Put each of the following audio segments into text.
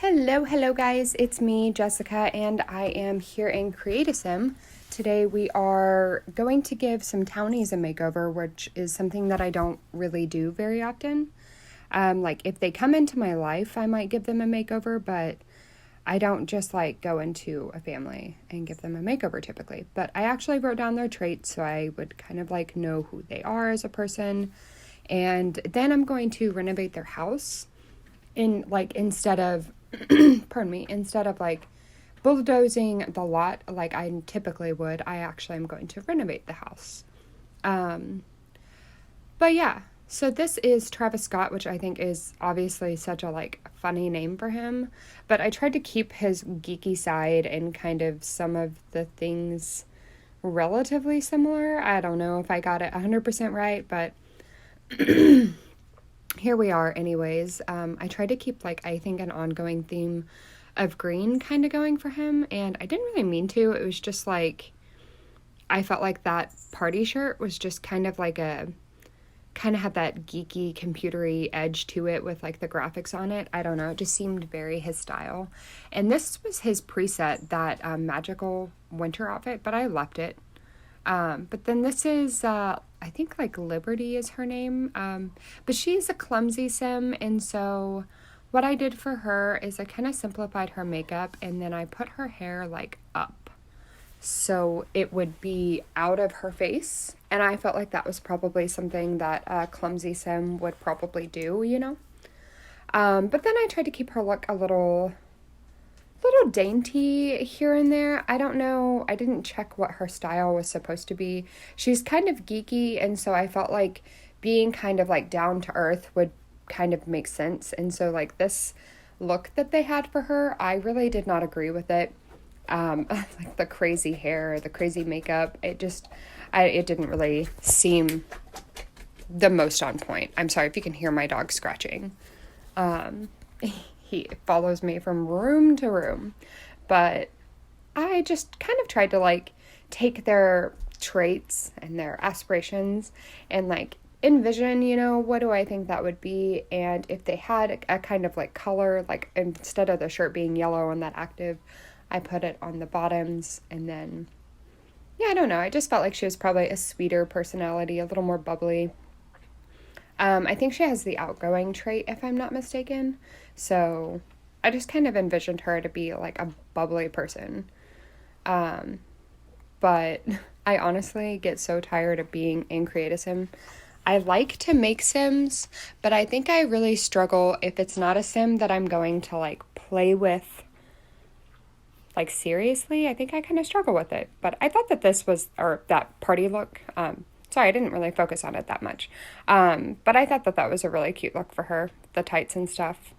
Hello guys, it's me, Jessica, and I am here in CreateASim. Today we are going to give some townies a makeover, which is something that I don't really do very often. Like if they come into my life, I might give them a makeover, but I don't just like go into a family and give them a makeover typically. But I actually wrote down their traits so I would kind of like know who they are as a person. And then I'm going to renovate their house instead of instead of like bulldozing the lot like I typically would, I actually am going to renovate the house. But yeah, so this is Travis Scott, which I think is obviously such a like funny name for him, but I tried to keep his geeky side and kind of some of the things relatively similar. I don't know if I got it 100% right, but here we are anyways. I tried to keep like I think an ongoing theme of green kind of going for him, and I didn't really mean to. It was just like I felt like that party shirt was just kind of had that geeky computery edge to it with like the graphics on it. I don't know, it just seemed very his style. And this was his preset, that magical winter outfit, but I left it. But then this is, I think like Liberty is her name. But she's a clumsy sim. And so what I did for her is I kind of simplified her makeup and then I put her hair like up, so it would be out of her face. And I felt like that was probably something that a clumsy sim would probably do, you know? But then I tried to keep her look a little dainty here and there. I don't know. I didn't check what her style was supposed to be. She's kind of geeky, and so I felt like being kind of like down to earth would kind of make sense. And so like this look that they had for her, I really did not agree with it. Like the crazy hair, the crazy makeup, it didn't really seem the most on point. I'm sorry if you can hear my dog scratching. He follows me from room to room. But I just kind of tried to like take their traits and their aspirations and like envision, what do I think that would be? And if they had a kind of like color, like instead of the shirt being yellow and that active, I put it on the bottoms. And then, yeah, I don't know. I just felt like she was probably a sweeter personality, a little more bubbly. I think she has the outgoing trait, if I'm not mistaken. So I just kind of envisioned her to be like a bubbly person. But I honestly get so tired of being in CreateASim. I like to make sims, but I think I really struggle if it's not a sim that I'm going to like play with like seriously. I think I kind of struggle with it. But I thought that that party look, sorry, I didn't really focus on it that much. But I thought that was a really cute look for her, the tights and stuff.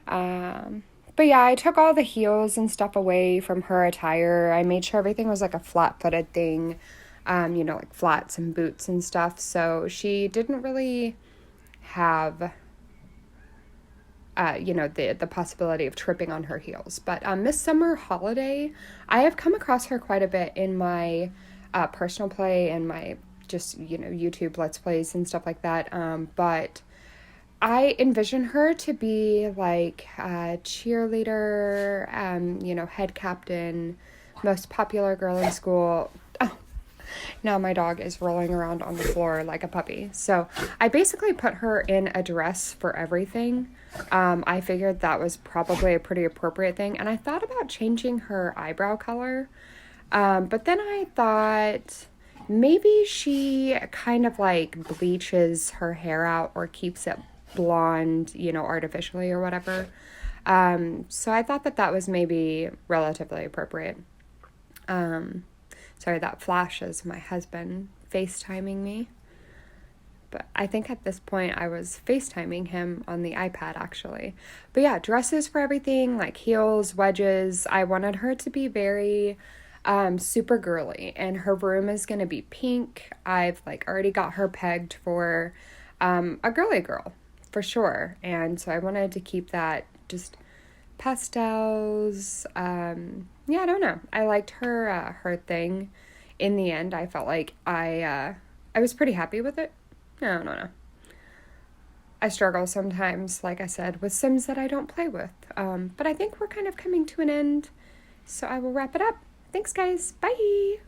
But yeah, I took all the heels and stuff away from her attire. I made sure everything was like a flat-footed thing, like flats and boots and stuff. So she didn't really have, the possibility of tripping on her heels. But Miss Summer Holiday, I have come across her quite a bit in my personal play and my just, YouTube Let's Plays and stuff like that. But I envision her to be like a cheerleader, head captain, most popular girl in school. Oh, now my dog is rolling around on the floor like a puppy. So I basically put her in a dress for everything. I figured that was probably a pretty appropriate thing. And I thought about changing her eyebrow color. But then I thought maybe she kind of like bleaches her hair out or keeps it blonde, artificially or whatever. So I thought that was maybe relatively appropriate. Sorry, that flash is my husband FaceTiming me. But I think at this point I was FaceTiming him on the iPad actually. But yeah, dresses for everything, like heels, wedges. I wanted her to be very super girly, and her room is going to be pink. I've like already got her pegged for a girly girl for sure. And so I wanted to keep that just pastels. Yeah, I don't know. I liked her thing. In the end, I felt like I was pretty happy with it. No. I struggle sometimes, like I said, with Sims that I don't play with. But I think we're kind of coming to an end, so I will wrap it up. Thanks, guys. Bye.